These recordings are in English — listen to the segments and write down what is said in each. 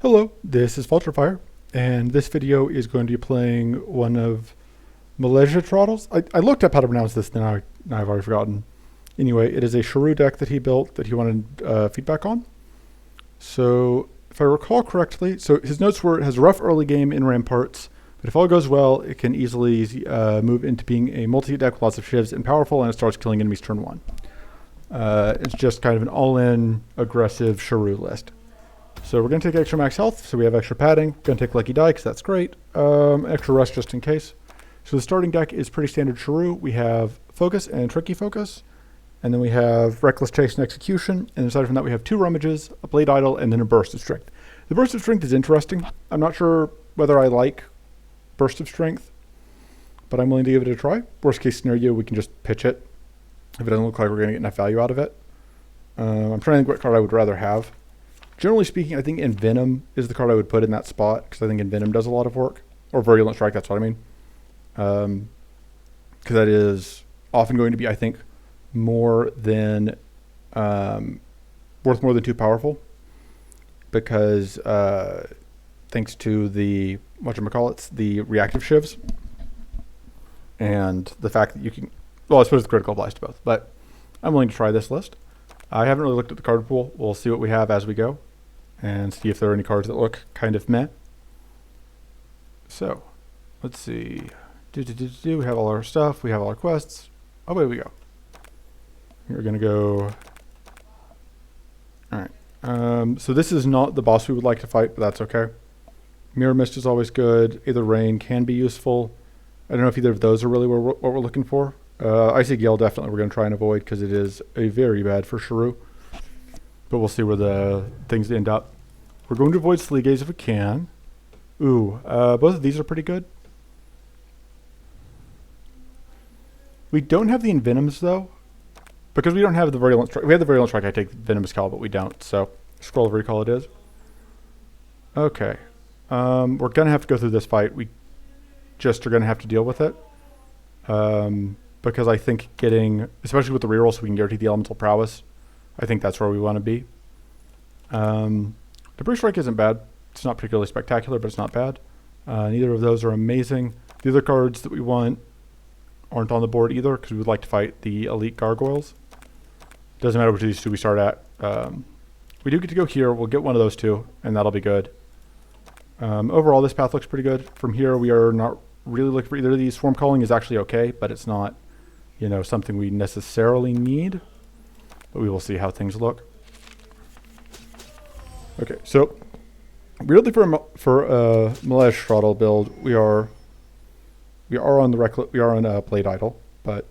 Hello, this is Vulturefire, and this video is going to be playing one of Malejtrotl's. I looked up how to pronounce this, now I've already forgotten. Anyway, it is a Shah'Ru deck that he built that he wanted feedback on. So, if I recall correctly, so his notes were it has a rough early game in ramparts, but if all goes well, it can easily move into being a multi-hit deck with lots of shivs and powerful, and it starts killing enemies turn one. It's just kind of an all-in aggressive Shah'Ru list. So we're going to take extra max health, so we have extra padding. Going to take lucky die, because that's great. Extra rust just in case. So the starting deck is pretty standard Shah'Ru. We have focus and tricky focus. And then we have reckless chase and execution. And aside from that, we have 2 rummages, a blade idol, and then a burst of strength. The burst of strength is interesting. I'm not sure whether I like burst of strength, but I'm willing to give it a try. Worst case scenario, we can just pitch it if it doesn't look like we're going to get enough value out of it. I'm trying to think what card I would rather have. Generally speaking, I think Envenom is the card I would put in that spot, because I think Envenom does a lot of work. Or Virulent Strike, that's what I mean. Because that is often going to be, I think, more than, worth more than 2 powerful. Because, thanks to the, the reactive shivs. And the fact that you can, well, I suppose the critical applies to both. But I'm willing to try this list. I haven't really looked at the card pool. We'll see what we have as we go and see if there are any cards that look kind of meh. So, let's see. We have all our stuff. We have all our quests. Away we go. We're going to go... Alright. So this is not the boss we would like to fight, but that's okay. Mirror Mist is always good. Either Rain can be useful. I don't know if either of those are really what we're looking for. Icy Gale definitely we're going to try and avoid because it is a very bad for Shah'Ru. But we'll see where the things end up. We're going to avoid Sleep Gaze if we can. Ooh, both of these are pretty good. We don't have the Envenoms though. Because we don't have the Virulent Strike. We have the Virulent Strike, I take Venomous Call, but we don't. So, Scroll of Recall it is. Okay. We're going to have to go through this fight. We just are going to have to deal with it. Because I think getting, especially with the reroll so we can guarantee the elemental prowess, I think that's where we want to be. Debris Strike isn't bad. It's not particularly spectacular, but it's not bad. Neither of those are amazing. The other cards that we want aren't on the board either, because we would like to fight the elite gargoyles. Doesn't matter which of these 2 we start at. We do get to go here. We'll get one of those 2, and that'll be good. Overall, this path looks pretty good. From here, we are not really looking for either of these. Swarm Calling is actually okay, but it's not, you know, something we necessarily need. But we will see how things look. Okay, so weirdly for a Malejtrotl build, we are on Blade Idol, but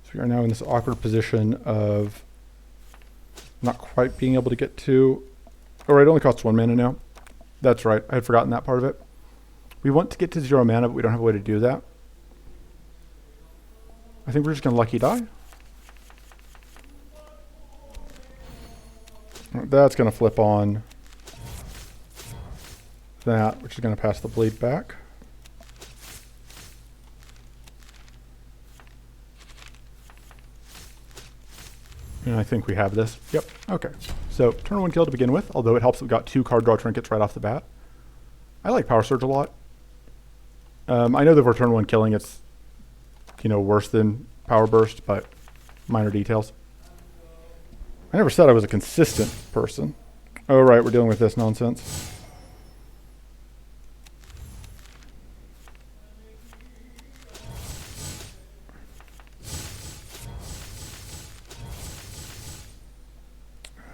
so we are now in this awkward position of not quite being able to get to. Oh, right, it only costs 1 mana now. That's right, I had forgotten that part of it. We want to get to 0 mana, but we don't have a way to do that. I think we're just going to lucky die. That's going to flip on that, which is going to pass the bleed back. And I think we have this. Yep, okay. So, turn 1 kill to begin with, although it helps that we got 2 card draw trinkets right off the bat. I like Power Surge a lot. I know that for turn 1 killing, it's, you know, worse than Power Burst, but minor details. I never said I was a consistent person. Oh, right, we're dealing with this nonsense.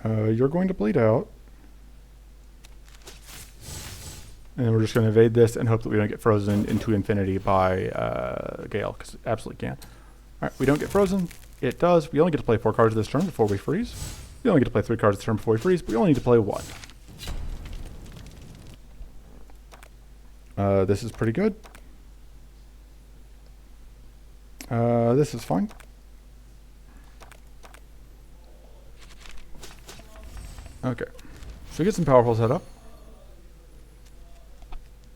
You're going to bleed out. And then we're just going to evade this and hope that we don't get frozen into infinity by Gale, because it absolutely can. Alright, we don't get frozen. It does. We only get to play 4 cards this turn before we freeze. We only get to play 3 cards this turn before we freeze, but we only need to play 1. This is pretty good. This is fine. Okay, so we get some powerful setup.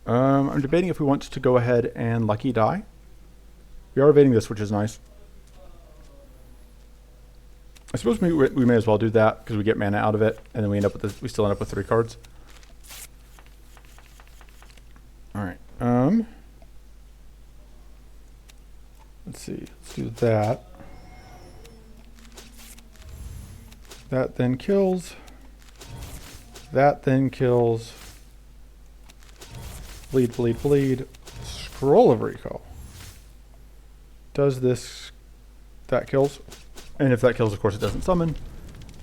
I'm debating if we want to go ahead and lucky die. We are evading this, which is nice. I suppose we may as well do that because we get mana out of it, and then we end up with this, we still end up with 3 cards. All right. Let's see. Let's do that. That then kills. That then kills. Bleed, bleed, bleed. Scroll of Recall. Does this... That kills. And if that kills, of course, it doesn't summon.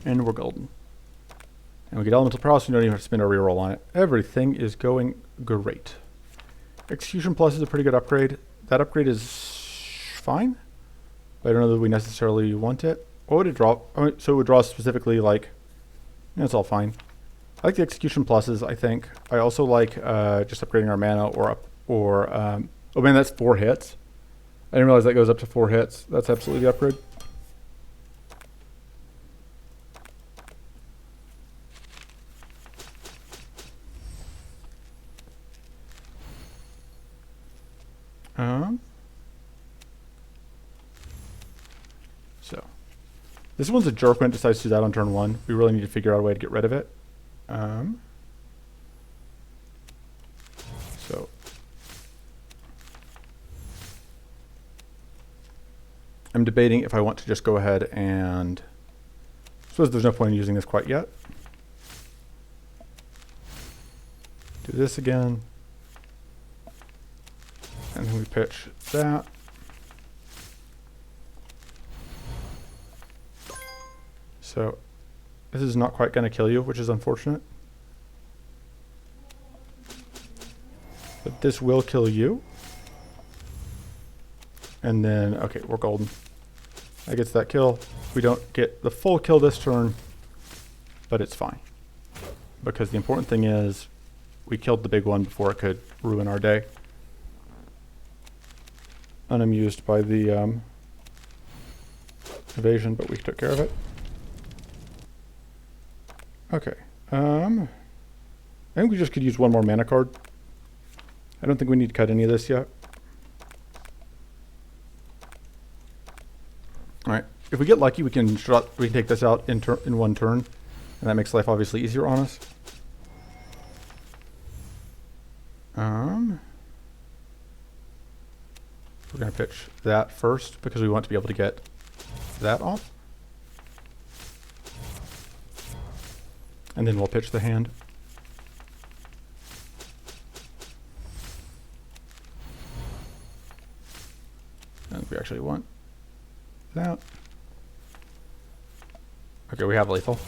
And we're golden. And we get Elemental Prowess, we don't even have to spend a reroll on it. Everything is going great. Execution Plus is a pretty good upgrade. That upgrade is fine. But I don't know that we necessarily want it. What would it draw? I mean, so it would draw specifically like... It's all fine. I like the Execution Pluses, I think. I also like just upgrading our mana oh man, that's 4 hits. I didn't realize that goes up to 4 hits. That's absolutely the upgrade. So this one's a jerk when it decides to do that on turn 1. We really need to figure out a way to get rid of it. So I'm debating if I want to just go ahead and... I suppose there's no point in using this quite yet. Do this again. And then we pitch that. So this is not quite going to kill you, which is unfortunate. But this will kill you. And then, okay, we're golden. That gets that kill. We don't get the full kill this turn, but it's fine. Because the important thing is we killed the big one before it could ruin our day. Unamused by the evasion, but we took care of it. Okay. I think we just could use one more mana card. I don't think we need to cut any of this yet. Alright. If we get lucky, we can take this out in one turn. And that makes life obviously easier on us. We're going to pitch that first because we want to be able to get that off. And then we'll pitch the hand. And we actually want that. Okay, we have lethal.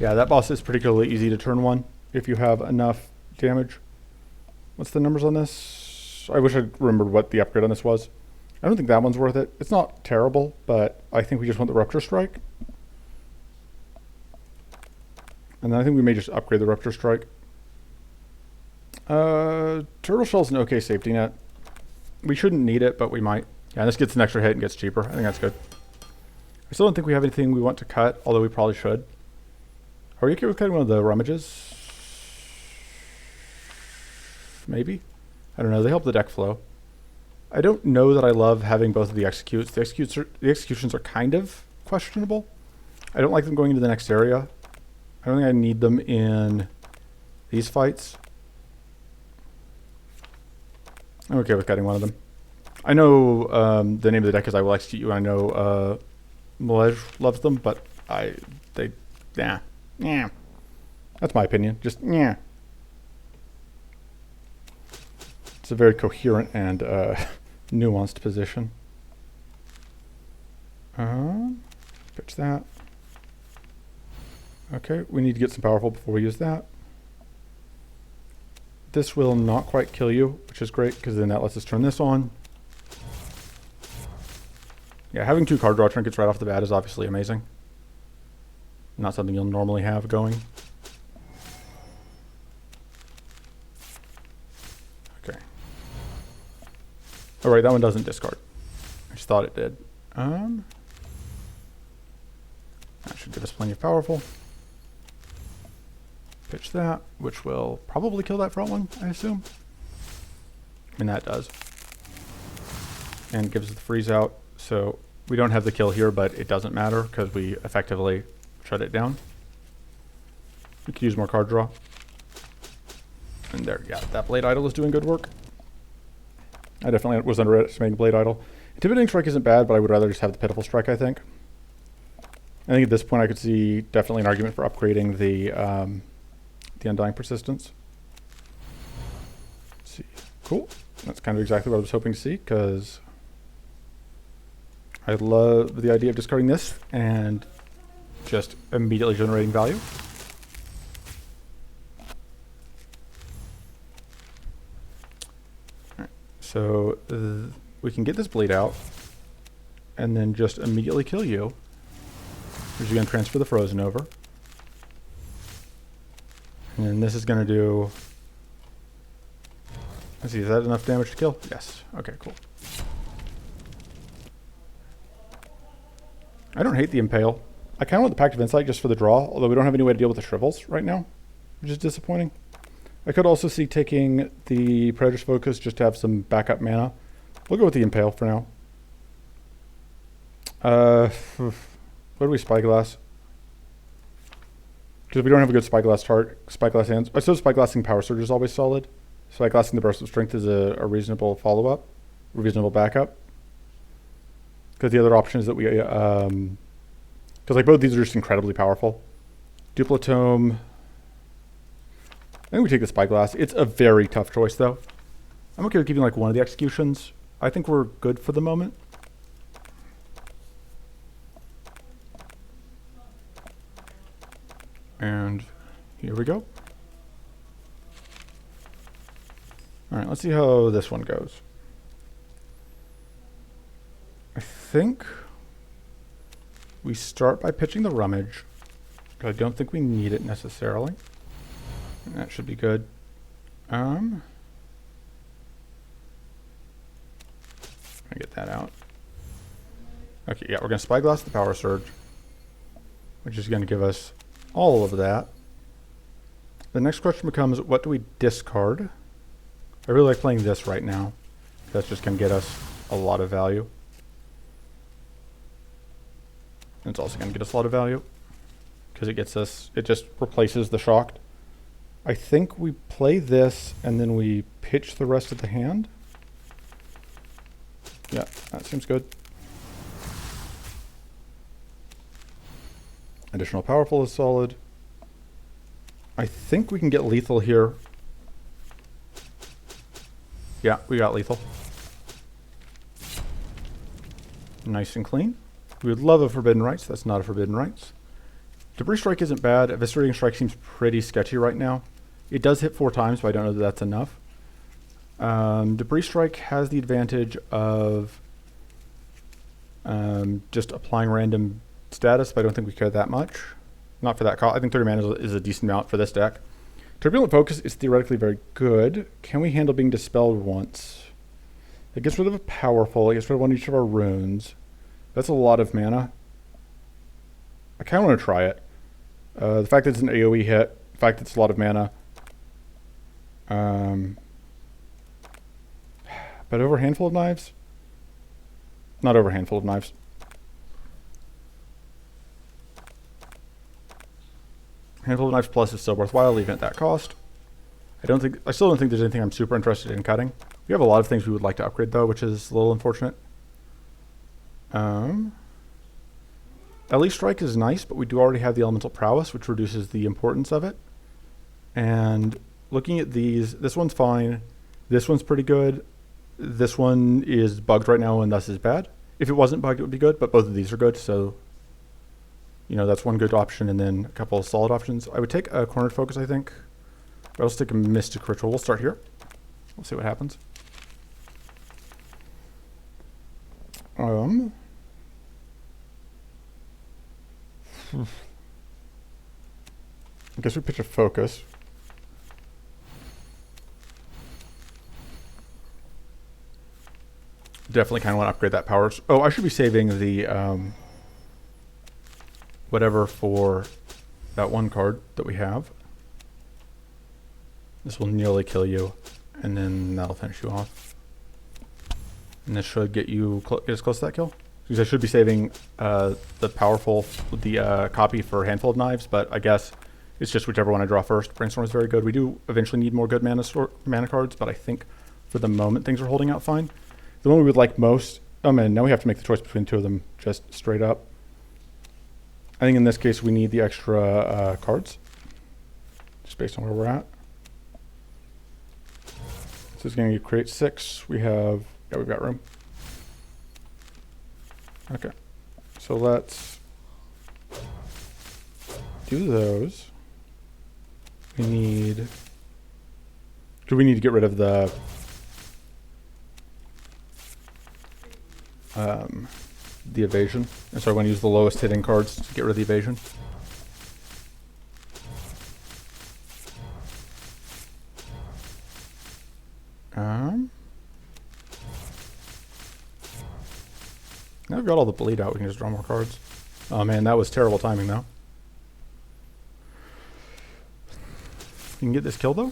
Yeah, that boss is particularly easy to turn 1 if you have enough damage. What's the numbers on this? I wish I remembered what the upgrade on this was. I don't think that one's worth it. It's not terrible, but I think we just want the Rupture Strike. And then I think we may just upgrade the Rupture Strike. Turtle Shell's an okay safety net. We shouldn't need it, but we might. Yeah, and this gets an extra hit and gets cheaper. I think that's good. I still don't think we have anything we want to cut, although we probably should. Are we okay with cutting one of the rummages? Maybe? I don't know. They help the deck flow. I don't know that I love having both of the executes. The executions are kind of questionable. I don't like them going into the next area. I don't think I need them in these fights. I'm okay with cutting one of them. I know the name of the deck is I Will Execute You, and I know Malejtrotl loves them, but yeah. That's my opinion. Just, yeah. It's a very coherent and nuanced position. Pitch that. Okay, we need to get some powerful before we use that. This will not quite kill you, which is great, because then that lets us turn this on. Yeah, having 2 card draw trinkets right off the bat is obviously amazing. Not something you'll normally have going. Okay. Alright, that one doesn't discard. I just thought it did. That should give us plenty of powerful. Pitch that, which will probably kill that front one, I assume. And that does. And gives us the freeze out. So We don't have the kill here, but it doesn't matter because we effectively shut it down. We could use more card draw. And there, yeah, that Blade Idol is doing good work. I definitely was underestimating Blade Idol. Intimidating Strike isn't bad, but I would rather just have the Pitiful Strike, I think. I think at this point I could see definitely an argument for upgrading the Undying Persistence. Let's see. Cool. That's kind of exactly what I was hoping to see, because I love the idea of discarding this and just immediately generating value. Alright, so we can get this Blade out and then just immediately kill you. Which is going to transfer the Frozen over. And then this is going to do... Let's see, is that enough damage to kill? Yes. Okay, cool. I don't hate the Impale. I kind of want the Pact of Insight just for the draw, although we don't have any way to deal with the Shrivels right now, which is disappointing. I could also see taking the Predator's Focus just to have some backup mana. We'll go with the Impale for now. What do we Spyglass? Because we don't have a good Spyglass Spyglass hands. I suppose Spyglassing Power Surge is always solid. Spyglassing the Burst of Strength is a reasonable follow-up, reasonable backup. Because the other option is that we, because like both these are just incredibly powerful. Duplicitome. I think we take the Spyglass. It's a very tough choice though. I'm okay with keeping like one of the executions. I think we're good for the moment. And here we go. All right, let's see how this one goes. I think we start by pitching the Rummage. I don't think we need it necessarily. And that should be good. I get that out. Okay, yeah, we're gonna Spyglass the Power Surge, which is gonna give us all of that. The next question becomes, what do we discard? I really like playing this right now. That's just going to get us a lot of value. And it's also going to get us a lot of value because it gets us, it just replaces the Shocked. I think we play this and then we pitch the rest of the hand. Yeah, that seems good. Additional Powerful is solid. I think we can get lethal here. Yeah, we got lethal. Nice and clean. We would love a Forbidden Rites. That's not a Forbidden Rites. Debris Strike isn't bad. Eviscerating Strike seems pretty sketchy right now. It does hit 4 times, but I don't know that that's enough. Debris Strike has the advantage of just applying random status, but I don't think we care that much. Not for that cost. I think 30 mana is a decent amount for this deck. Turbulent Focus is theoretically very good. Can we handle being dispelled once? It gets rid of a powerful. It gets rid of one of each of our runes. That's a lot of mana. I kind of want to try it. The fact that it's an AoE hit, the fact that it's a lot of mana. But over Handful of Knives? Not over Handful of Knives. Handful of Knives Plus is still worthwhile, leaving at that cost. I still don't think there's anything I'm super interested in cutting. We have a lot of things we would like to upgrade though, which is a little unfortunate. LE Strike is nice, but we do already have the Elemental Prowess, which reduces the importance of it. And looking at these, this one's fine. This one's pretty good. This one is bugged right now and thus is bad. If it wasn't bugged, it would be good, but both of these are good, so you know, that's one good option, and then a couple of solid options. I would take a Cornered Focus, I think. But I'll just take a Mystic Ritual. We'll start here. We'll see what happens. I guess we pitch a Focus. Definitely kind of want to upgrade that power. Oh, I should be saving the whatever for that one card that we have. This will nearly kill you, and then that'll finish you off. And this should get you get as close to that kill. because I should be saving the copy for Handful of Knives, but I guess it's just whichever one I draw first. Brainstorm is very good. We do eventually need more good mana cards, but I think for the moment things are holding out fine. The one we would like most, oh man, now we have to make the choice between two of them just straight up. I think in this case we need the extra cards, just based on where we're at. So it's going to create 6. We have, yeah, we've got room. Okay, so let's do those. We need, do we need to get rid of the evasion? And so I want to use the lowest hitting cards to get rid of the evasion. Now we've got all the bleed out, we can just draw more cards. Oh man, that was terrible timing though. You can get this kill though,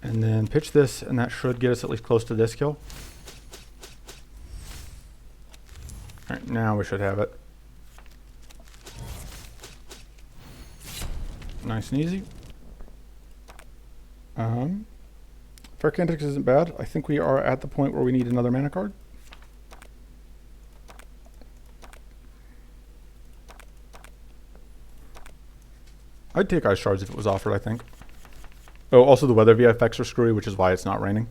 and then pitch this, and that should get us at least close to this kill. Alright, now we should have it. Nice and easy. Fair Cantics isn't bad. I think we are at the point where we need another mana card. I'd take Ice Shards if it was offered, I think. Oh, also the weather VFX are screwy, which is why it's not raining.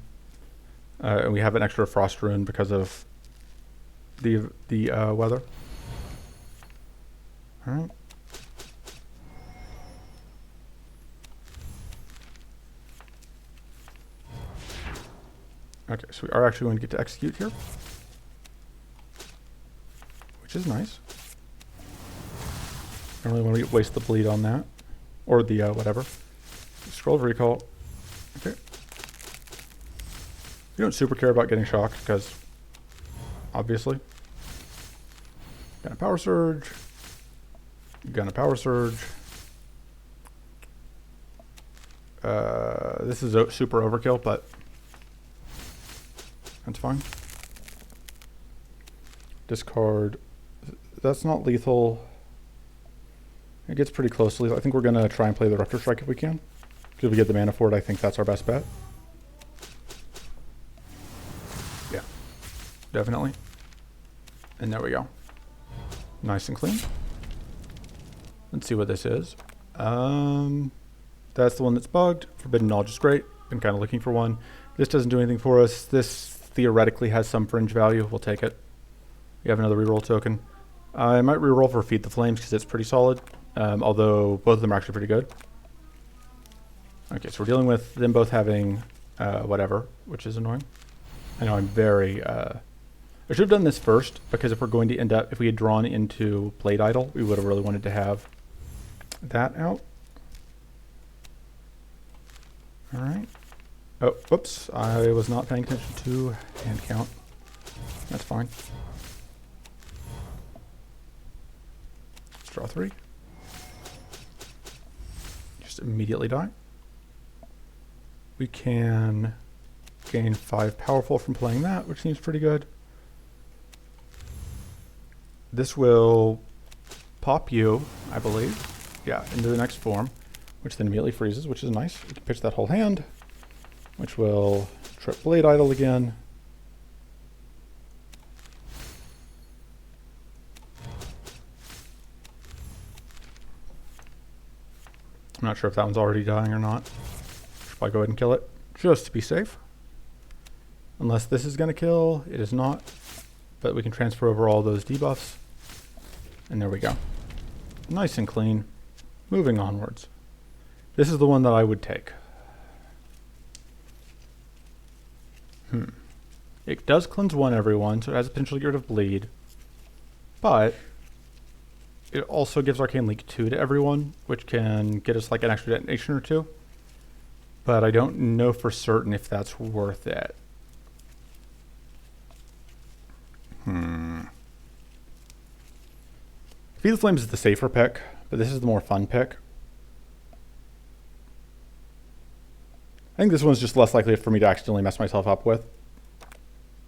And we have an extra Frost Rune because of the weather. Alright. Okay, so we are actually going to get to execute here, which is nice. I don't really want to waste the bleed on that. Or the whatever. Scroll of Recall. Okay. You don't super care about getting shocked because obviously. Gonna Power Surge. Gonna Power Surge. This is super overkill, but that's fine. Discard. That's not lethal. It gets pretty close to lethal. I think we're going to try and play the Rupture Strike if we can. Because if we get the mana for it, I think that's our best bet. Yeah. Definitely. And there we go. Nice and clean. Let's see what this is. That's the one that's bugged. Forbidden Knowledge is great. Been kind of looking for one. This doesn't do anything for us. This theoretically has some fringe value. We'll take it. We have another reroll token. I might reroll for Feed the Flames because it's pretty solid. Although both of them are actually pretty good. Okay, so we're dealing with them both having whatever, which is annoying. I know I'm very... I should have done this first, because if we're going to end up... If we had drawn into Blade Idol, we would have really wanted to have that out. Alright. Oh, whoops. I was not paying attention to hand count. That's fine. Let's draw 3. Just immediately die. We can gain 5 powerful from playing that, which seems pretty good. This will pop you, I believe, yeah, into the next form, which then immediately freezes, which is nice. We can pitch that whole hand, which will trip Blade Idol again. I'm not sure if that one's already dying or not. Should probably go ahead and kill it, just to be safe. Unless this is going to kill. It is not. But we can transfer over all those debuffs. And there we go. Nice and clean. Moving onwards. This is the one that I would take. It does cleanse 1 everyone, so it has a potential to get rid of bleed. But it also gives Arcane Leak 2 to everyone, which can get us like an extra detonation or 2. But I don't know for certain if that's worth it. Feed the Flames is the safer pick, but this is the more fun pick. I think this one's just less likely for me to accidentally mess myself up with.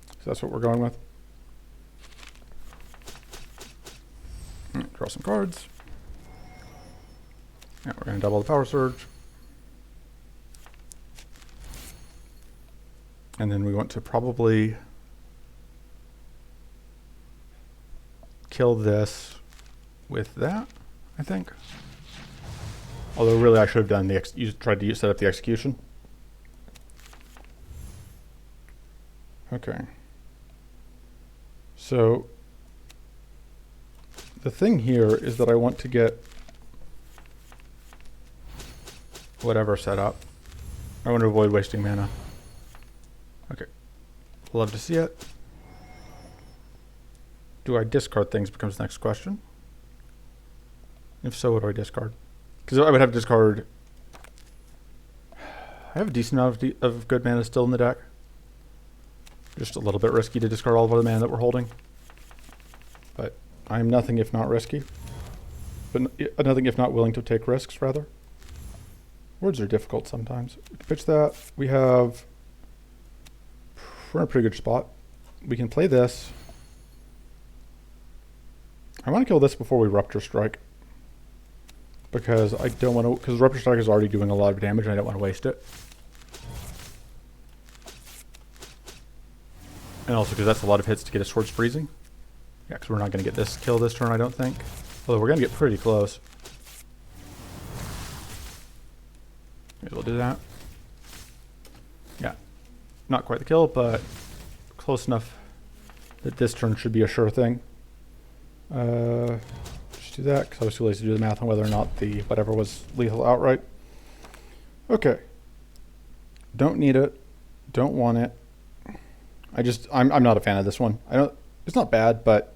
So that's what we're going with. Draw some cards. Yeah, we're going to double the power surge. And then we want to probably kill this with that, I think. Although really I should have done tried to set up the execution. Okay. So the thing here is that I want to get whatever set up. I want to avoid wasting mana. Okay. Love to see it. Do I discard things becomes the next question. If so, what do I discard? Because I would have to discard... I have a decent amount of good mana still in the deck. Just a little bit risky to discard all of the mana that we're holding. But I'm nothing if not risky. But nothing if not willing to take risks, rather. Words are difficult sometimes. We can pitch that. We're in a pretty good spot. We can play this. I want to kill this before we Rupture Strike. Because I don't want to... Because Rupture Strike is already doing a lot of damage and I don't want to waste it. And also because that's a lot of hits to get us towards freezing. Yeah, because we're not going to get this kill this turn, I don't think. Although we're going to get pretty close. Maybe we'll do that. Yeah. Not quite the kill, but close enough that this turn should be a sure thing. Just do that, because I was too lazy to do the math on whether or not the whatever was lethal outright. Okay. Don't need it. Don't want it. I'm not a fan of this one. It's not bad, but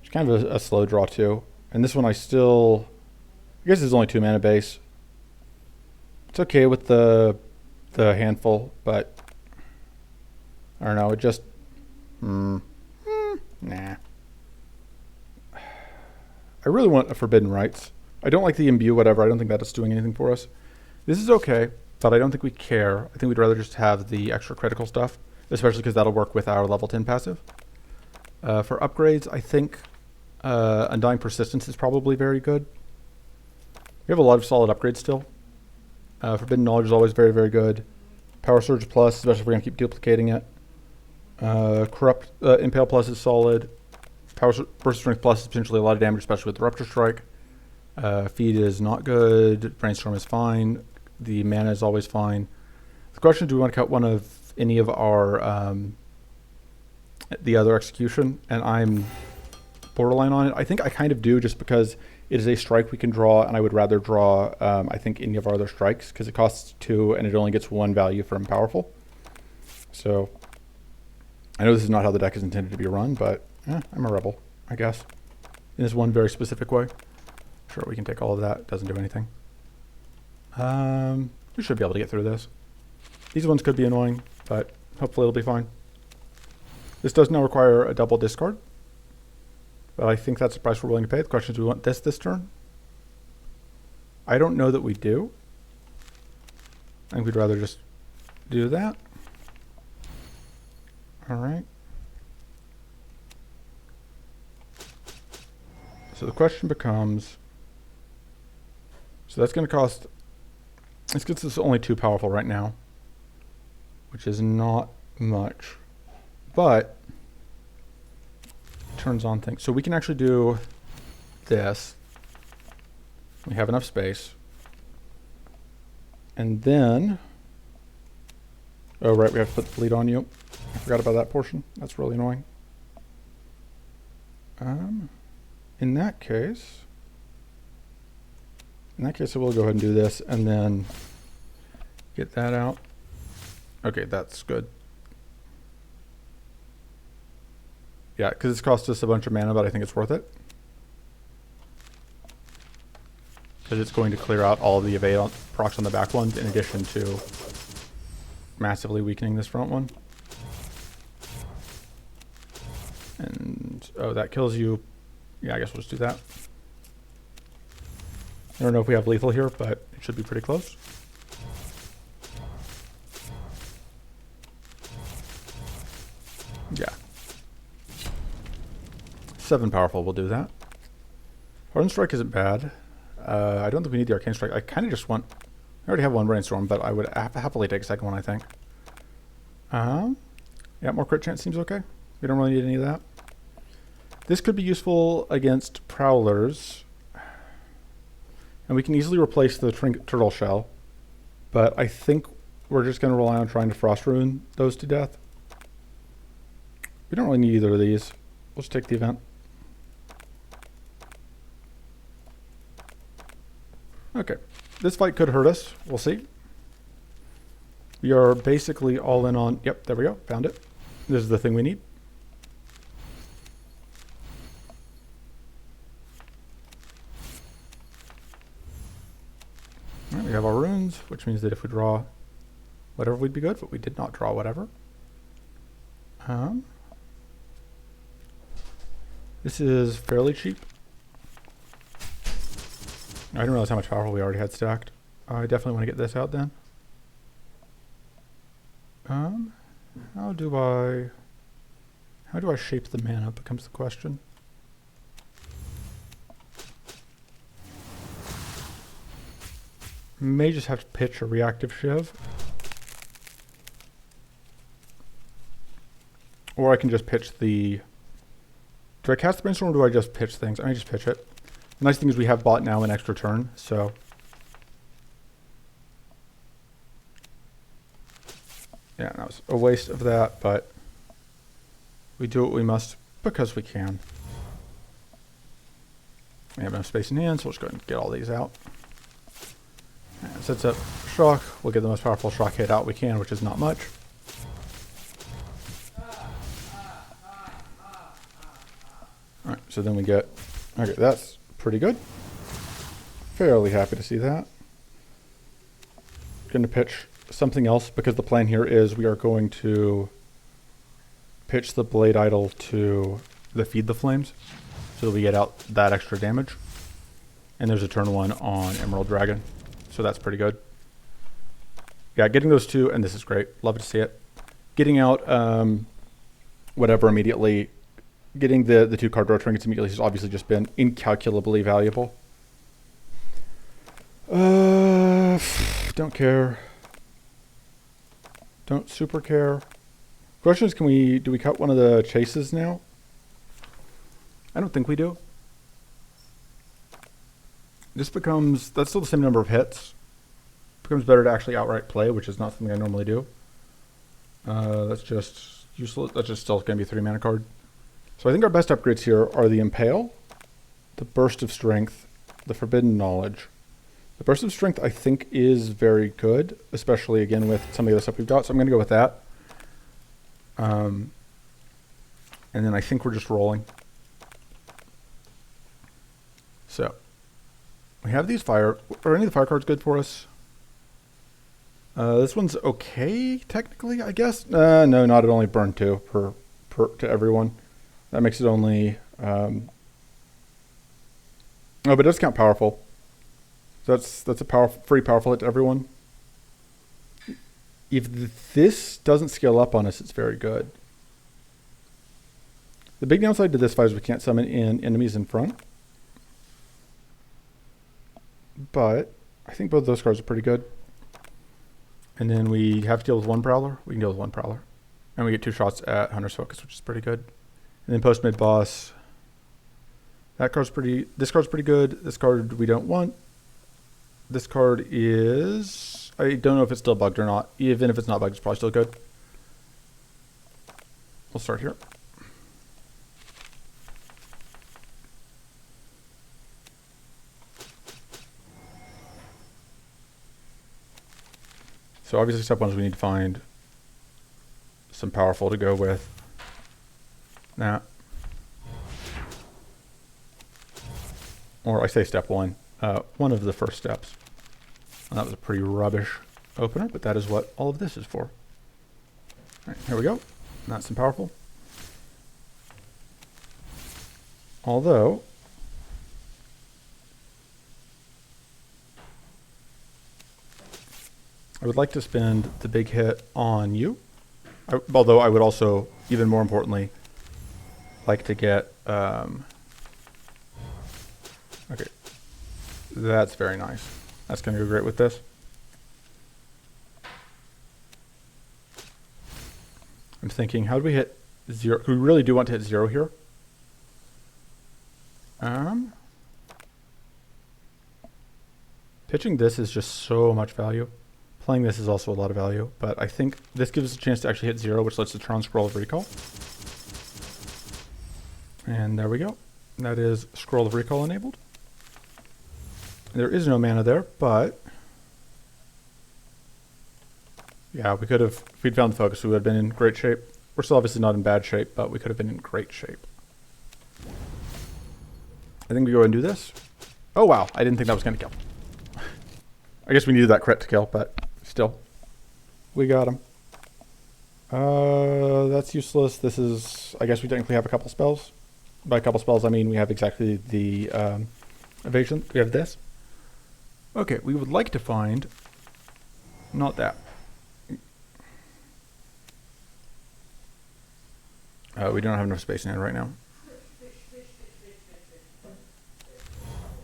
it's kind of a slow draw too. And this one I guess it's only 2 mana base. It's okay with the handful, but I don't know, it just nah. I really want a Forbidden Rites. I don't like the imbue whatever. I don't think that it's doing anything for us. This is okay, but I don't think we care. I think we'd rather just have the extra critical stuff. Especially because that'll work with our level 10 passive. For upgrades, I think Undying Persistence is probably very good. We have a lot of solid upgrades still. Forbidden Knowledge is always very, very good. Power Surge Plus, especially if we're going to keep duplicating it. Corrupt Impale Plus is solid. Burst Strength Plus is potentially a lot of damage, especially with the Rupture Strike. Feed is not good. Brainstorm is fine. The mana is always fine. The question is, do we want to cut one of any of our the other execution? And I'm borderline on it. I think I kind of do, just because it is a strike we can draw, and I would rather draw I think any of our other strikes, because it costs 2 and it only gets 1 value from powerful. So I know this is not how the deck is intended to be run, but I'm a rebel, I guess, in this one very specific way. Sure, we can take all of that. Doesn't do anything. We should be able to get through this. These ones could be annoying, but hopefully it'll be fine. This does now require a double discard, but I think that's the price we're willing to pay. The question is, do we want this turn? I don't know that we do. I think we'd rather just do that. All right. So the question becomes, so that's going to cost, this gets us only 2 powerful right now, which is not much, but turns on things. So we can actually do this. We have enough space. And then, oh right, we have to put the bleed on you. I forgot about that portion. That's really annoying. In that case, I will go ahead and do this and then get that out. Okay, that's good. Yeah, because it's cost us a bunch of mana, but I think it's worth it. Because it's going to clear out all of the evade procs on the back ones, in addition to massively weakening this front one. And, oh, that kills you. Yeah, I guess we'll just do that. I don't know if we have lethal here, but it should be pretty close. Yeah. 7 powerful will do that. Hardened Strike isn't bad. I don't think we need the Arcane Strike. I kind of just want... I already have one Brainstorm, but I would happily take a second one, I think. Yeah, more crit chance seems okay. We don't really need any of that. This could be useful against Prowlers. And we can easily replace the Turtle Shell. But I think we're just going to rely on trying to Frost Rune those to death. We don't really need either of these. We'll just take the event. Okay. This fight could hurt us. We'll see. We are basically all in on... Yep, there we go. Found it. This is the thing we need. All right, we have our runes, which means that if we draw whatever, we'd be good, but we did not draw whatever. This is fairly cheap. I didn't realize how much power we already had stacked. I definitely want to get this out then. How do I shape the mana becomes the question. May just have to pitch a reactive Shiv. Or I can just pitch the... Do I cast the Brainstorm or do I just pitch things? I may just pitch it. The nice thing is we have bought now an extra turn, so... Yeah, that was a waste of that, but... We do what we must because we can. We have enough space in hand, so let's go ahead and get all these out. And sets up shock. We'll get the most powerful shock hit out we can, which is not much. Alright, so then we get... Okay, that's pretty good. Fairly happy to see that. Going to pitch something else, because the plan here is we are going to pitch the Blade Idol to the Feed the Flames, so that we get out that extra damage. And there's a turn 1 on Emerald Dragon, so that's pretty good. Yeah, getting those two, and this is great. Love to see it. Getting out whatever immediately, getting the 2 card draw trinkets immediately has obviously just been incalculably valuable. Don't care. Don't super care. Question is, do we cut one of the chases now? I don't think we do. This becomes, that's still the same number of hits. Becomes better to actually outright play, which is not something I normally do. That's just useless. That's just still going to be a 3 mana card. So I think our best upgrades here are the Impale, the Burst of Strength, the Forbidden Knowledge. The Burst of Strength I think is very good, especially again with some of the other stuff we've got, so I'm going to go with that. And then I think we're just rolling. So, we have these fire... Are any of the fire cards good for us? This one's okay, technically, I guess. No, not at only burn 2 to everyone. That makes it only... Oh, but it does count powerful. So that's a free powerful hit to everyone. If this doesn't scale up on us, it's very good. The big downside to this fight is we can't summon in enemies in front. But I think both of those cards are pretty good. And then we have to deal with 1 Prowler. We can deal with 1 Prowler. And we get 2 shots at Hunter's Focus, which is pretty good. And then post mid-boss. This card's pretty good. This card we don't want. This card is... I don't know if it's still bugged or not. Even if it's not bugged, it's probably still good. We'll start here. So obviously step 1 is we need to find some powerful to go with that. Or I say step 1. One of the first steps. And that was a pretty rubbish opener, but that is what all of this is for. All right, here we go. That's some powerful. Although, I would like to spend the big hit on you. Although I would also, even more importantly, like to get Okay. That's very nice. That's going to go great with this. I'm thinking, how do we hit 0? We really do want to hit 0 here. Pitching this is just so much value. Playing this is also a lot of value, but I think this gives us a chance to actually hit 0, which lets the turn Scroll of Recall. And there we go. That is Scroll of Recall enabled. There is no mana there, but yeah, we could have, if we'd found the focus, we would have been in great shape. We're still obviously not in bad shape, but we could have been in great shape. I think we go ahead and do this. Oh wow, I didn't think that was going to kill. I guess we needed that crit to kill, but still. We got him. That's useless. This is, I guess we technically have a couple spells. By a couple spells, I mean we have exactly the evasion. We have this. Okay, we would like to find, not that. We don't have enough space in it right now.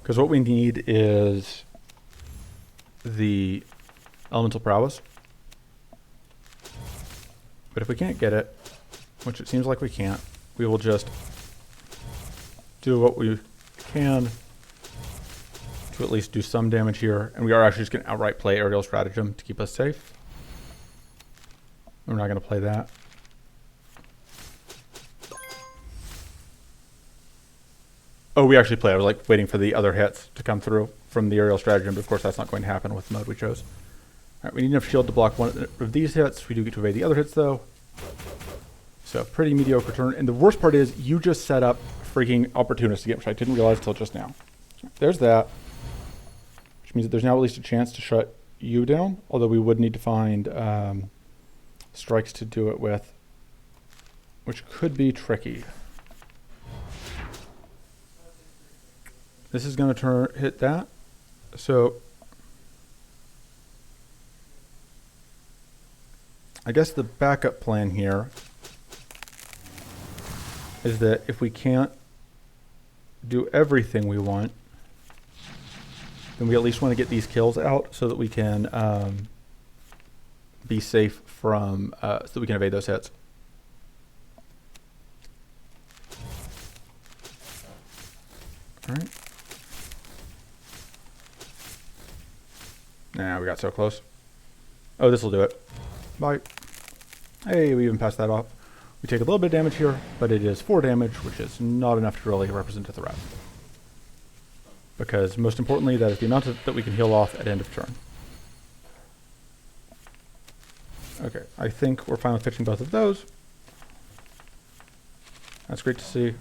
Because what we need is the Elemental Prowess. But if we can't get it, which it seems like we can't, we will just do what we can to at least do some damage here. And we are actually just going to outright play Aerial Stratagem to keep us safe. We're not going to play that. Oh, we actually play. I was like waiting for the other hits to come through from the Aerial Stratagem, but of course that's not going to happen with the mode we chose. All right, we need enough shield to block one of these hits. We do get to evade the other hits though. So pretty mediocre turn. And the worst part is you just set up freaking Opportunist again, which I didn't realize until just now. There's that. Which means that there's now at least a chance to shut you down, although we would need to find strikes to do it with, which could be tricky. This is going to hit that. So I guess the backup plan here is that if we can't do everything we want, then we at least want to get these kills out so that we can be safe from, so that we can evade those hits. All right. Nah, we got so close. Oh, this will do it. Bye. Hey, we even passed that off. We take a little bit of damage here, but it is 4 damage, which is not enough to really represent a threat. Because most importantly, that is the amount that we can heal off at end of turn. Okay, I think we're fine with pitching both of those. That's great to see.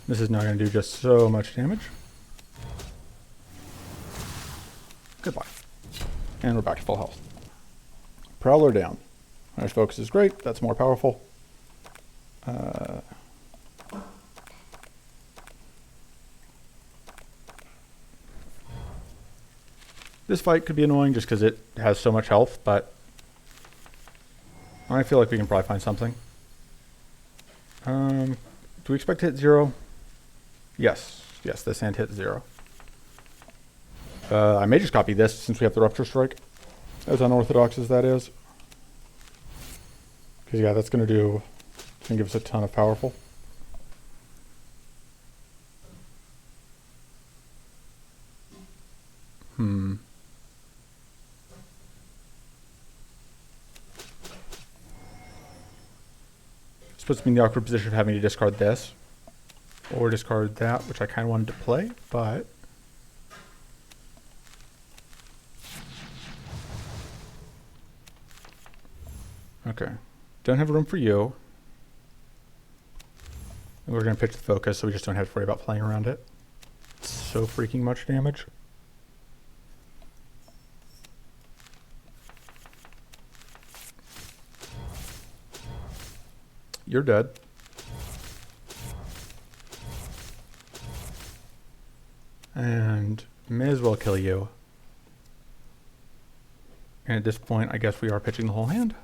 This is now going to do just so much damage. Goodbye. And we're back to full health. Prowler down. Hunter's Focus is great. That's more powerful. This fight could be annoying just because it has so much health, but I feel like we can probably find something. Do we expect to hit 0? Yes. Yes, this hand hit 0. I may just copy this since we have the Rupture Strike. As unorthodox as that is. Because yeah, that's going to do, it's going to give us a ton of powerful. This puts me in the awkward position of having to discard this. Or discard that, which I kind of wanted to play, but okay. Don't have room for you. And we're going to pitch the focus so we just don't have to worry about playing around it. It's so freaking much damage. You're dead. And may as well kill you. And at this point, I guess we are pitching the whole hand.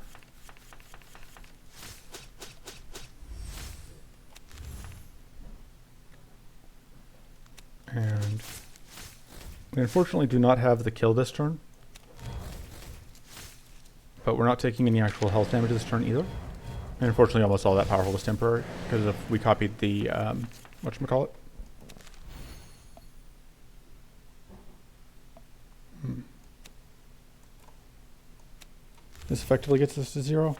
And We unfortunately do not have the kill this turn. But we're not taking any actual health damage this turn either. And unfortunately almost all that powerful was temporary, because if we copied the, whatchamacallit? This effectively gets us to 0.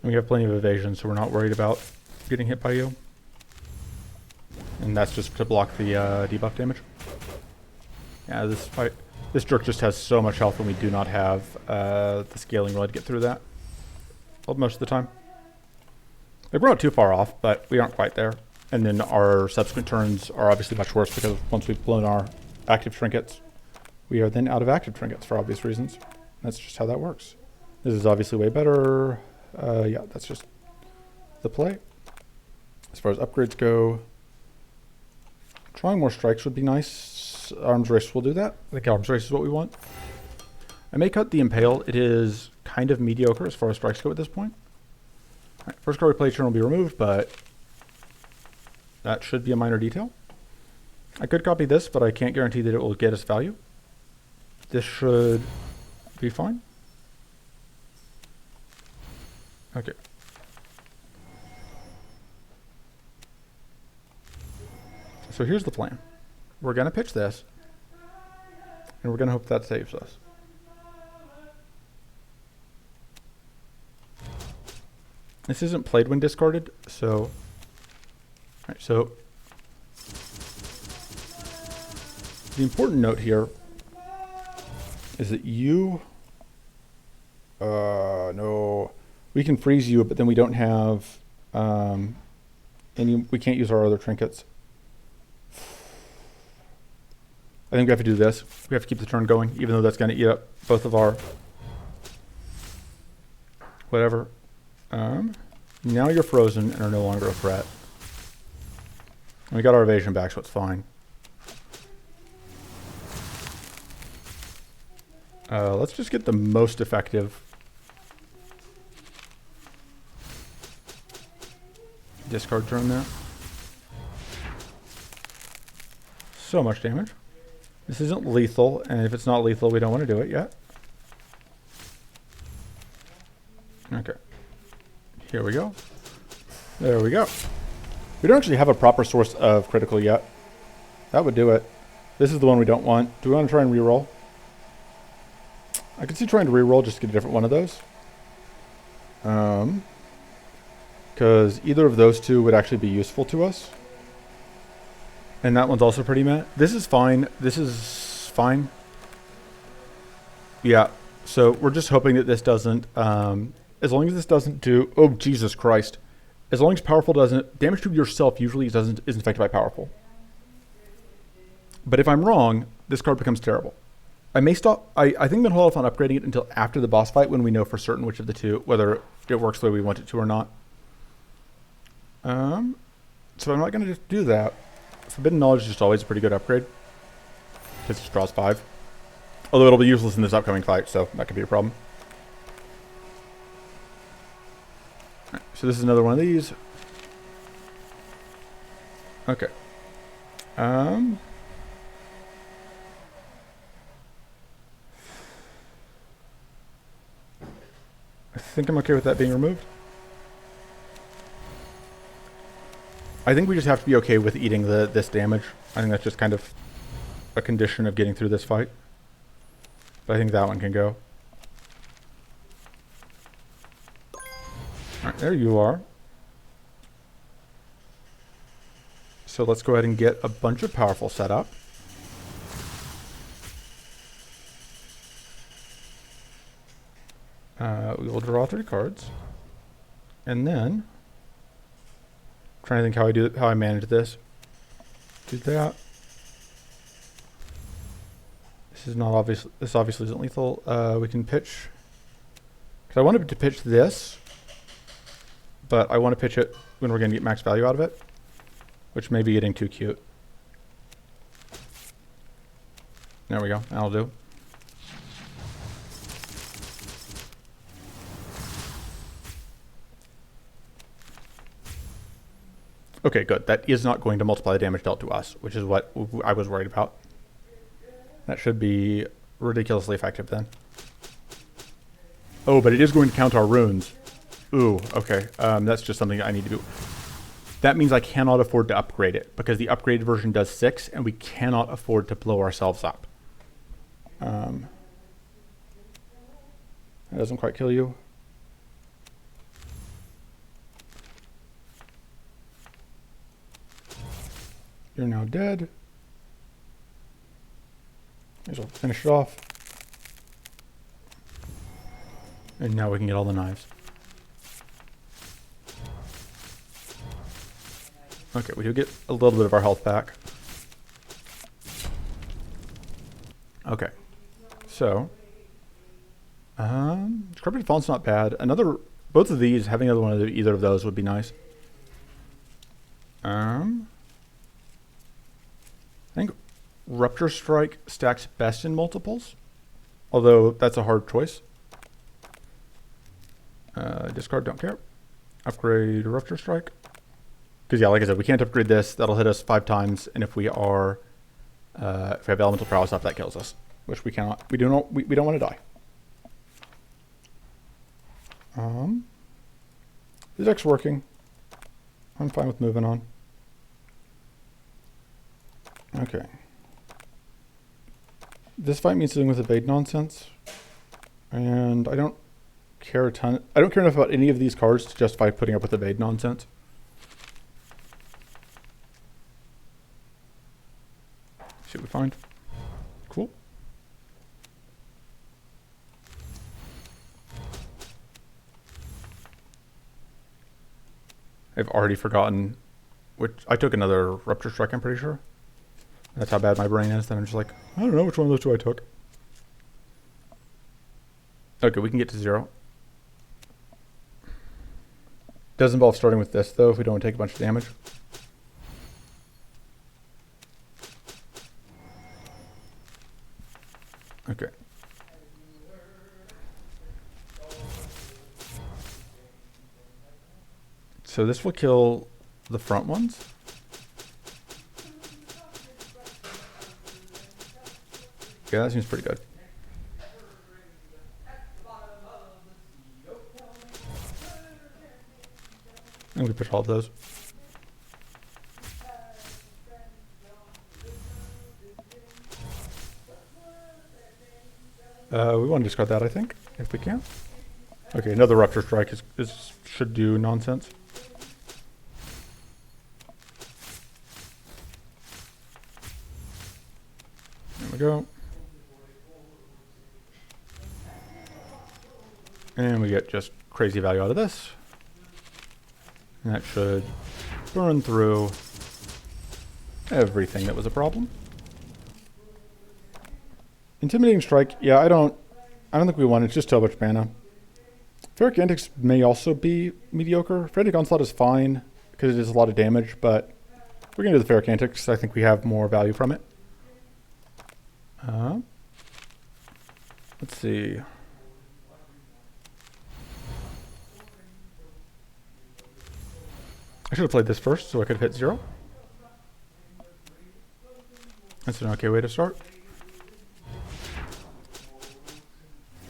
And we have plenty of evasion, so we're not worried about getting hit by you. And that's just to block the debuff damage. Yeah, this jerk just has so much health, and we do not have the scaling rod to get through that. Well, most of the time. Like, we're not too far off, but we aren't quite there. And then our subsequent turns are obviously much worse, because once we've blown our active trinkets, we are then out of active trinkets for obvious reasons. That's just how that works. This is obviously way better. Yeah, that's just the play. As far as upgrades go, trying more strikes would be nice. Arms race will do that. I think arms race is what we want. I may cut the Impale. It is kind of mediocre as far as strikes go at this point. All right, first card we play turn will be removed, but that should be a minor detail. I could copy this, but I can't guarantee that it will get us value. This should be fine. Okay. So here's the plan. We're going to pitch this, and we're going to hope that saves us. This isn't played when discarded, so... All right, so... The important note here is that you... no... We can freeze you, but then we don't have we can't use our other trinkets. I think we have to do this. We have to keep the turn going, even though that's going to eat up both of our whatever. Now you're frozen and are no longer a threat. And we got our evasion back, so it's fine. Let's just get the most effective discard turn there. So much damage. This isn't lethal, and if it's not lethal, we don't want to do it yet. Okay. Here we go. There we go. We don't actually have a proper source of critical yet. That would do it. This is the one we don't want. Do we want to try and reroll? I could see trying to reroll just to get a different one of those. Because either of those two would actually be useful to us. And that one's also pretty meh. This is fine. This is fine. Yeah. So we're just hoping that this doesn't, as long as this doesn't do, oh Jesus Christ. As long as powerful doesn't, damage to yourself usually isn't affected by powerful. But if I'm wrong, this card becomes terrible. I may stop, I think I'm going to hold off on upgrading it until after the boss fight when we know for certain which of the two, whether it works the way we want it to or not. So I'm not going to do that. Forbidden Knowledge is just always a pretty good upgrade. Because it just draws 5. Although it'll be useless in this upcoming fight, so that could be a problem. Right, so this is another one of these. Okay. I think I'm okay with that being removed. I think we just have to be okay with eating this damage. I think that's just kind of a condition of getting through this fight. But I think that one can go. Alright, there you are. So let's go ahead and get a bunch of powerful set up. We will draw 3 cards. And then... trying to think how I manage this. Do that. This is not obvious. This obviously isn't lethal. We can pitch. Because I wanted to pitch this, but I want to pitch it when we're going to get max value out of it, which may be getting too cute. There we go. That'll do. Okay, good. That is not going to multiply the damage dealt to us, which is what I was worried about. That should be ridiculously effective then. Oh, but it is going to count our runes. Ooh, okay. That's just something I need to do. That means I cannot afford to upgrade it, because the upgraded version does 6, and we cannot afford to blow ourselves up. That doesn't quite kill you. You're now dead. May as well finish it off. And now we can get all the knives. Okay, we do get a little bit of our health back. Okay. So, Disrupted Faunt's not bad. Both of these, having another one of either of those would be nice. I think Rupture Strike stacks best in multiples, although that's a hard choice. Discard, don't care. Upgrade Rupture Strike. Because yeah, like I said, we can't upgrade this. That'll hit us 5 times, and if we have elemental prowess up, that kills us, which we cannot. We don't want to die. The deck's working. I'm fine with moving on. Okay. This fight means dealing with evade nonsense, and I don't care a ton. I don't care enough about any of these cards to justify putting up with evade nonsense. See what we find. Cool. I've already forgotten which. I took another Rupture Strike, I'm pretty sure. That's how bad my brain is. Then I'm just like, I don't know which one of those two I took. Okay, we can get to 0. Does involve starting with this, though, if we don't take a bunch of damage. Okay. So this will kill the front ones. Yeah, that seems pretty good. And we push all of those. We want to discard that, I think, if we can. Okay, another Rupture Strike should do nonsense. There we go. And we get just crazy value out of this. And that should burn through everything that was a problem. Intimidating Strike, yeah, I don't think we want it. It's just too much mana. Ferric Antics may also be mediocre. Frantic Onslaught is fine because it does a lot of damage, but we're going to do the Ferric Antics. I think we have more value from it. Let's see. I should have played this first so I could have hit 0. That's an okay way to start.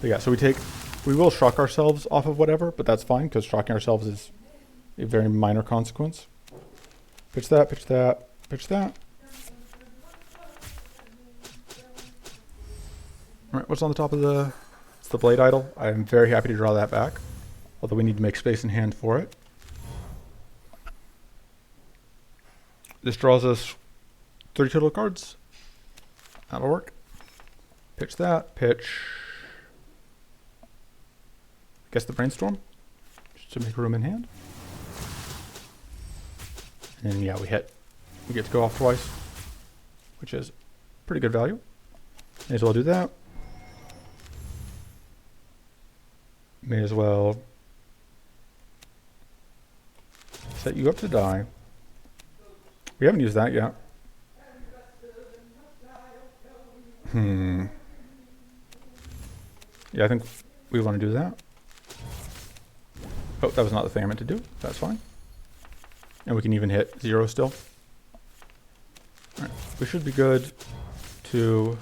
But yeah, so we will shock ourselves off of whatever, but that's fine because shocking ourselves is a very minor consequence. Pitch that, pitch that, pitch that. Alright, what's on the top of it's the Blade Idol. I'm very happy to draw that back, although we need to make space in hand for it. This draws us 30 total cards. That'll work. Pitch that, pitch. I guess the Brainstorm, just to make room in hand. And yeah, we hit. We get to go off twice, which is pretty good value. May as well do that. May as well set you up to die. We haven't used that yet. Yeah, I think we want to do that. Oh, that was not the thing I meant to do. That's fine. And we can even hit 0 still. All right. We should be good to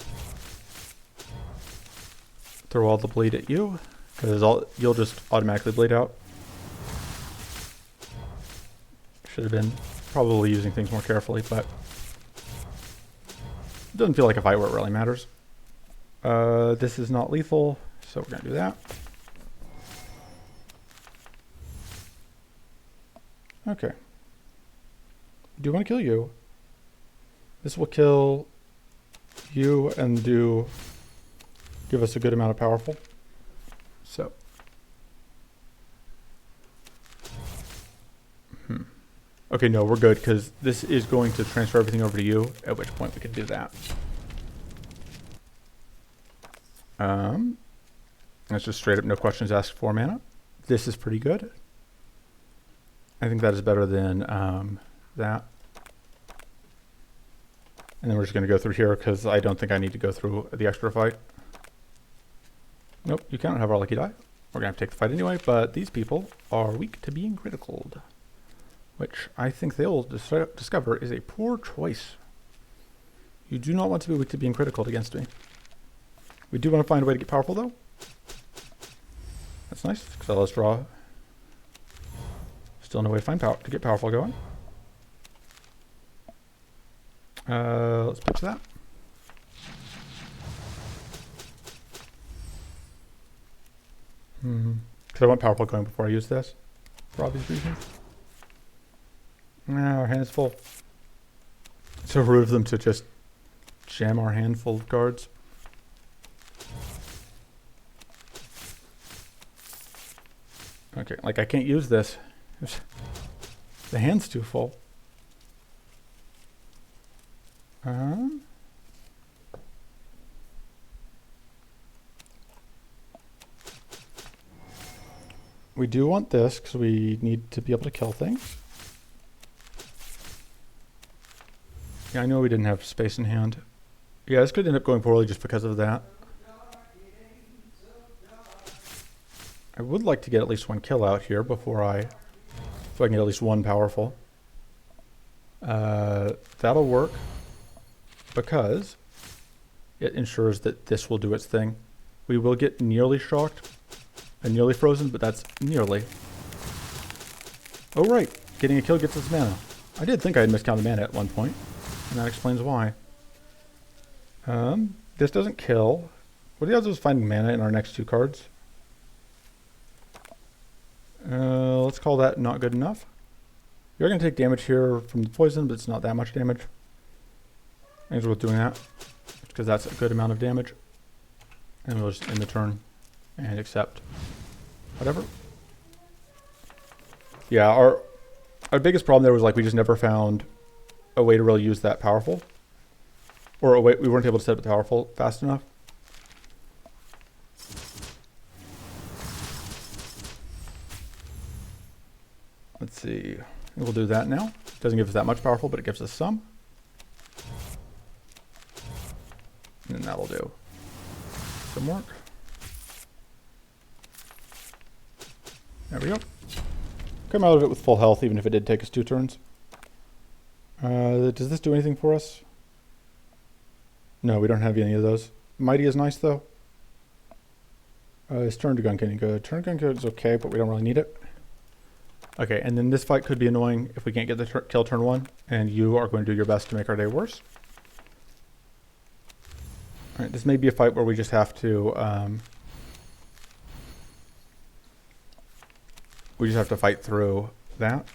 throw all the bleed at you, because you'll just automatically bleed out. Should have been probably using things more carefully, but it doesn't feel like a fight where it really matters. This is not lethal, so we're gonna do that. Okay. Do you want to kill you? This will kill you and give us a good amount of powerful. So. Okay, no, we're good, because this is going to transfer everything over to you, at which point we can do that. That's just straight up no questions asked for mana. This is pretty good. I think that is better than that. And then we're just going to go through here, because I don't think I need to go through the extra fight. Nope, you can't have our lucky die. We're going to have to take the fight anyway, but these people are weak to being criticaled, which I think they will discover is a poor choice. You do not want to be weak to being critical against me. We do want to find a way to get powerful, though. That's nice, because let's draw. Still no way to find to get powerful going. Let's pitch that. Because I want powerful going before I use this, for obvious reasons. Now our hand's full. So rude of them to just jam our hand full of cards. Okay, like I can't use this. The hand's too full. We do want this because we need to be able to kill things. Yeah, I know we didn't have space in hand. Yeah, this could end up going poorly just because of that. I would like to get at least one kill out here before so I can get at least one powerful. That'll work because it ensures that this will do its thing. We will get nearly shocked and nearly frozen, but that's nearly. Oh right, getting a kill gets us mana. I did think I had miscounted mana at one point, and that explains why. This doesn't kill. What are the odds of us finding mana in our next two cards? Let's call that not good enough. You're going to take damage here from the poison, but it's not that much damage. I think it's worth doing that, because that's a good amount of damage. And we'll just end the turn and accept whatever. Yeah, our biggest problem there was like we just never found a way to really use that powerful. Or a way we weren't able to set up the powerful fast enough. Let's see. We'll do that now. Doesn't give us that much powerful, but it gives us some. And then that'll do some work. There we go. Come out of it with full health, even if it did take us 2 turns. Does this do anything for us? No, we don't have any of those. Mighty is nice, though. Is turn to gun getting good? Turn to gun good is okay, but we don't really need it. Okay, and then this fight could be annoying if we can't get the kill turn 1, and you are going to do your best to make our day worse. Alright, this may be a fight where we just have to fight through that.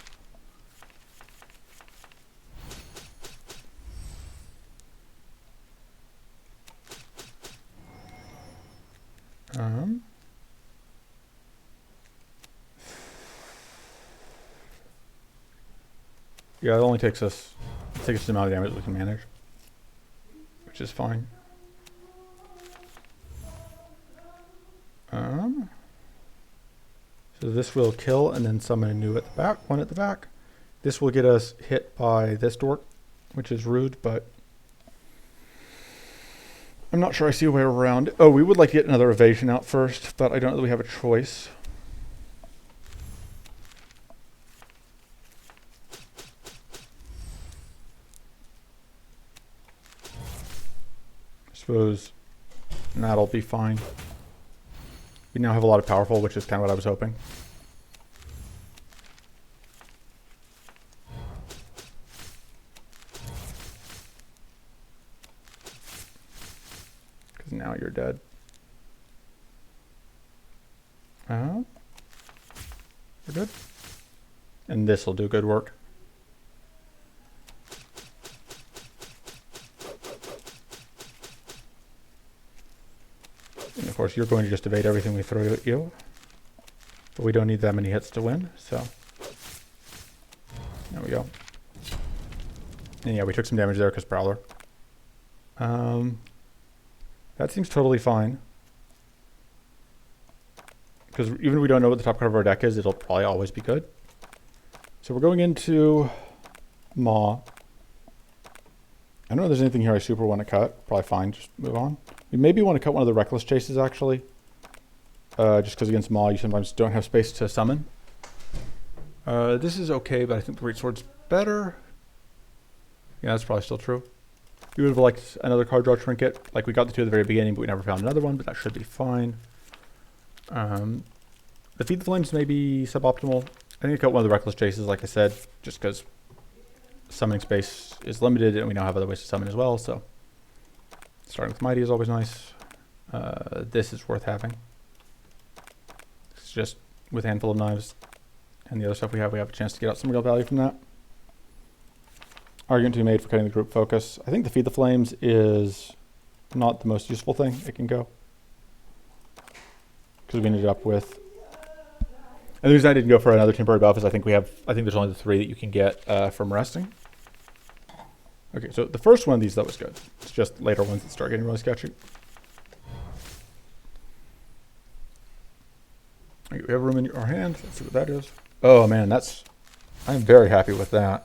Yeah, it only takes us the amount of damage we can manage, which is fine. So this will kill and then summon a new at the back, one at the back. This will get us hit by this dork, which is rude, but I'm not sure I see a way around. Oh, we would like to get another evasion out first, but I don't know that we have a choice. I suppose that'll be fine. We now have a lot of powerful, which is kind of what I was hoping. Because now you're dead. We're good. And this will do good work. And of course, you're going to just evade everything we throw at you. But we don't need that many hits to win, so. There we go. And yeah, we took some damage there because Prowler. That seems totally fine. Because even if we don't know what the top card of our deck is, it'll probably always be good. So we're going into Maw. I don't know if there's anything here I super want to cut. Probably fine, just move on. We maybe want to cut one of the Reckless Chases, actually. Just because against Maw, you sometimes don't have space to summon. This is okay, but I think the Great Sword's better. Yeah, that's probably still true. We would have liked another card draw trinket. Like, we got the two at the very beginning, but we never found another one, but that should be fine. The Feed the Flames may be suboptimal. I think I cut one of the Reckless Chases, like I said, just because summoning space is limited, and we now have other ways to summon as well, so starting with Mighty is always nice. This is worth having. It's just with a handful of knives and the other stuff we have a chance to get out some real value from that. Argument to be made for cutting the group focus. I think the Feed the Flames is not the most useful thing it can go. Because we ended up with... And the reason I didn't go for another temporary buff is I think there's only the 3 that you can get from resting. Okay, so the first one of these, that was good. It's just later ones that start getting really sketchy. Okay, we have room in our hand. Let's see what that is. Oh man, I'm very happy with that.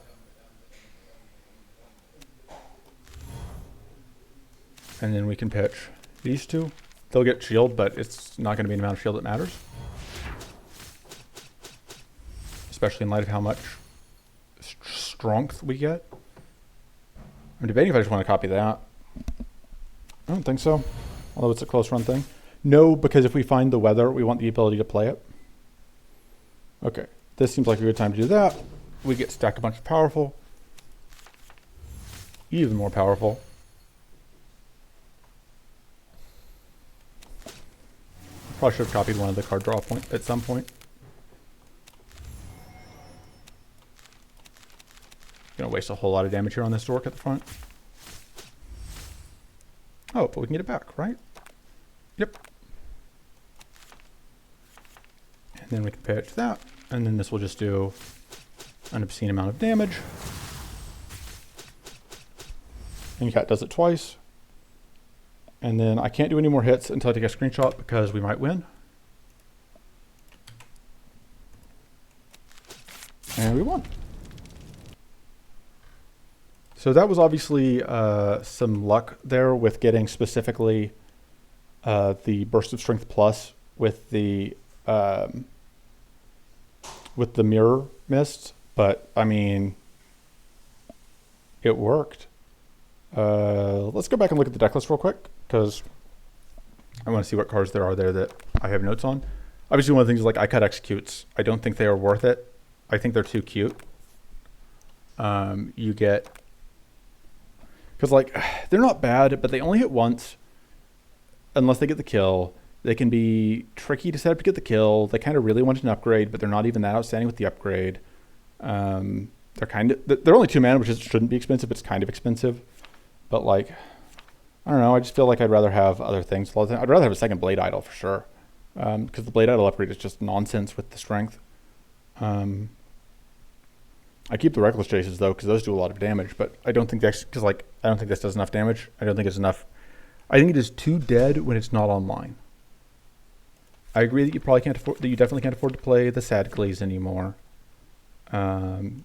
And then we can pitch these two. They'll get shield, but it's not going to be an amount of shield that matters. Especially in light of how much strength we get. I'm debating if I just want to copy that. I don't think so, although it's a close run thing. No, because if we find the weather, we want the ability to play it. Okay, this seems like a good time to do that. We get stacked a bunch of powerful. Even more powerful. Probably should have copied one of the card draw point at some point. Gonna waste a whole lot of damage here on this dork at the front. Oh, but we can get it back, right? Yep. And then we can pitch that, and then this will just do an obscene amount of damage. And Cat does it twice. And then I can't do any more hits until I take a screenshot because we might win. And we won. So that was obviously some luck there with getting specifically the Burst of Strength Plus with the Mirror Mist, but I mean, it worked. Let's go back and look at the deck list real quick because I want to see what cards there are there that I have notes on. Obviously, one of the things is like I cut executes. I don't think they are worth it. I think they're too cute. You get... Because, like, they're not bad, but they only hit once unless they get the kill. They can be tricky to set up to get the kill. They kind of really want an upgrade, but they're not even that outstanding with the upgrade. They're only 2 mana, which shouldn't be expensive. It's kind of expensive. But, like, I don't know. I just feel like I'd rather have other things. I'd rather have a second Blade Idol for sure. Because the Blade Idol upgrade is just nonsense with the strength. I keep the Reckless Chases though, because those do a lot of damage, but I don't think that's because I don't think this does enough damage. I don't think it's enough. I think it is too dead when it's not online. I agree that you probably can't afford, that you definitely can't afford to play the Sad Glaze anymore. I'm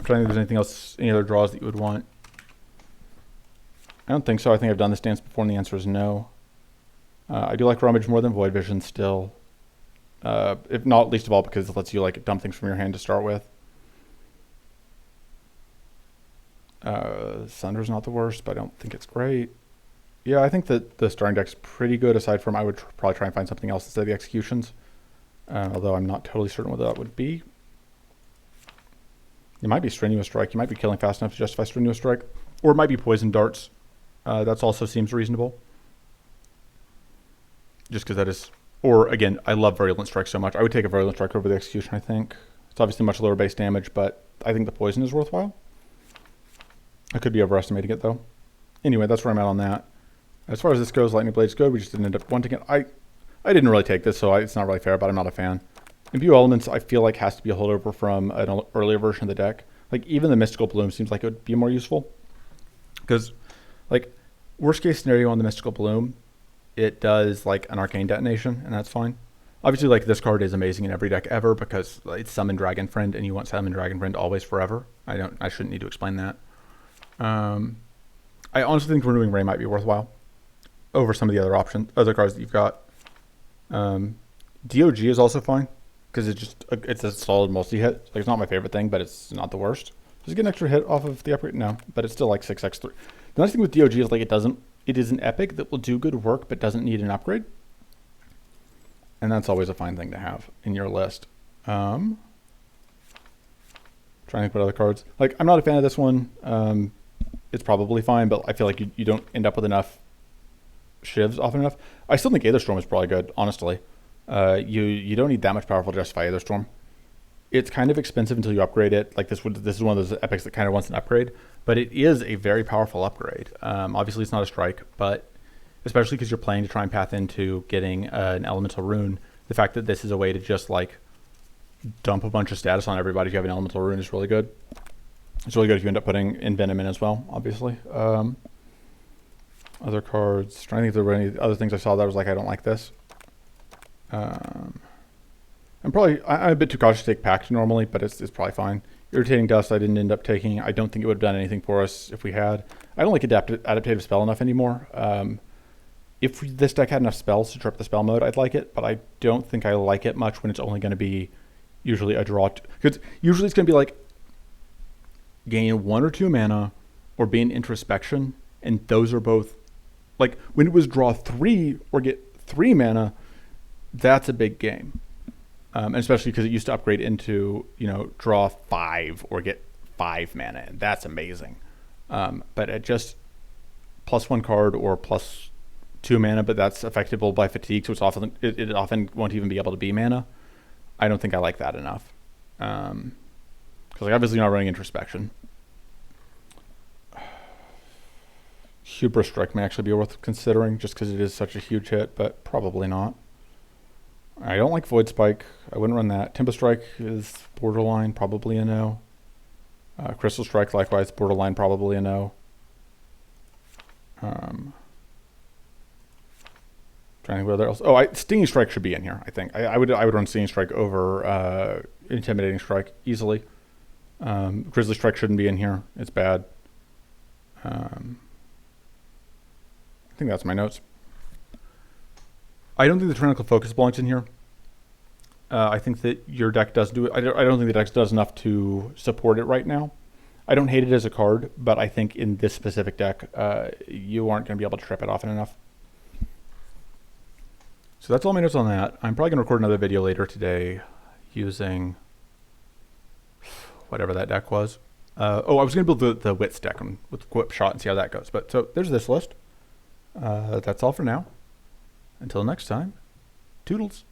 trying to think if there's anything else, any other draws that you would want. I don't think so. I think I've done this dance before, and the answer is no. I do like Rummage more than Void Vision still. If not least of all because it lets you like dump things from your hand to start with. Sunder's not the worst, but I don't think it's great. Yeah, I think that the starting deck's pretty good, aside from I would probably try and find something else instead of the executions. Although I'm not totally certain what that would be. It might be Strenuous Strike. You might be killing fast enough to justify Strenuous Strike. Or it might be Poison Darts. That also seems reasonable. Just because that is... Or, again, I love Virulent Strike so much. I would take a Virulent Strike over the Execution, I think. It's obviously much lower base damage, but I think the Poison is worthwhile. I could be overestimating it, though. Anyway, that's where I'm at on that. As far as this goes, Lightning Blade's good. We just didn't end up wanting it. I didn't really take this, so it's not really fair, but I'm not a fan. Imbue Elements, I feel like, has to be a holdover from an earlier version of the deck. Like, even the Mystical Bloom seems like it would be more useful. Because, like, worst case scenario on the Mystical Bloom, it does, like, an Arcane Detonation, and that's fine. Obviously, like, this card is amazing in every deck ever because it's Summon Dragon Friend, and you want Summon Dragon Friend always forever. I shouldn't need to explain that. I honestly think Renewing Ray might be worthwhile over some of the other cards that you've got. DOG is also fine because it's a solid multi-hit. Like, it's not my favorite thing, but it's not the worst. Does it get an extra hit off of the upgrade? No, but it's still like 6x3. The nice thing with DOG is like it is an epic that will do good work but doesn't need an upgrade. And that's always a fine thing to have in your list. Trying to think about other cards. Like, I'm not a fan of this one. It's probably fine, but I feel like you don't end up with enough shivs often enough. I still think Aether Storm is probably good, honestly. You don't need that much powerful to justify Aether Storm. It's kind of expensive until you upgrade it. Like, this is one of those epics that kind of wants an upgrade, but it is a very powerful upgrade. Obviously, it's not a strike, but especially because you're playing to try and path into getting an elemental rune, the fact that this is a way to just like dump a bunch of status on everybody if you have an elemental rune is really good. It's really good if you end up putting Envenom in as well, obviously. Other cards. Trying to think if there were any other things I saw that I was like, I don't like this. I'm a bit too cautious to take Pact normally, but it's probably fine. Irritating Dust I didn't end up taking. I don't think it would have done anything for us if we had. I don't like Adaptive Spell enough anymore. If this deck had enough spells to trip the spell mode, I'd like it, but I don't think I like it much when it's only going to be usually a draw. Because usually it's going to be like gain 1 or 2 mana or be an Introspection, and those are both, like, when it was draw 3 or get 3 mana, that's a big game. And especially because it used to upgrade into, draw 5 or get 5 mana, and that's amazing. But at just +1 card or +2 mana, but that's affectable by fatigue, so it often won't even be able to be mana. I don't think I like that enough. Because obviously you're not running Introspection. Hubris Strike may actually be worth considering just because it is such a huge hit, but probably not. I don't like Void Spike. I wouldn't run that. Tempo Strike is borderline, probably a no. Crystal Strike, likewise, borderline, probably a no. Trying to think what else. Oh, Stinging Strike should be in here, I think. I would run Stinging Strike over Intimidating Strike easily. Grizzly Strike shouldn't be in here. It's bad. I think that's my notes. I don't think the Tyrannical Focus belongs in here. I think that your deck does do it. I don't think the deck does enough to support it right now. I don't hate it as a card, but I think in this specific deck, you aren't going to be able to trip it often enough. So that's all my notes on that. I'm probably going to record another video later today using whatever that deck was. I was going to build the Wits deck with Quip Shot and see how that goes. But so there's this list. That's all for now. Until next time, toodles.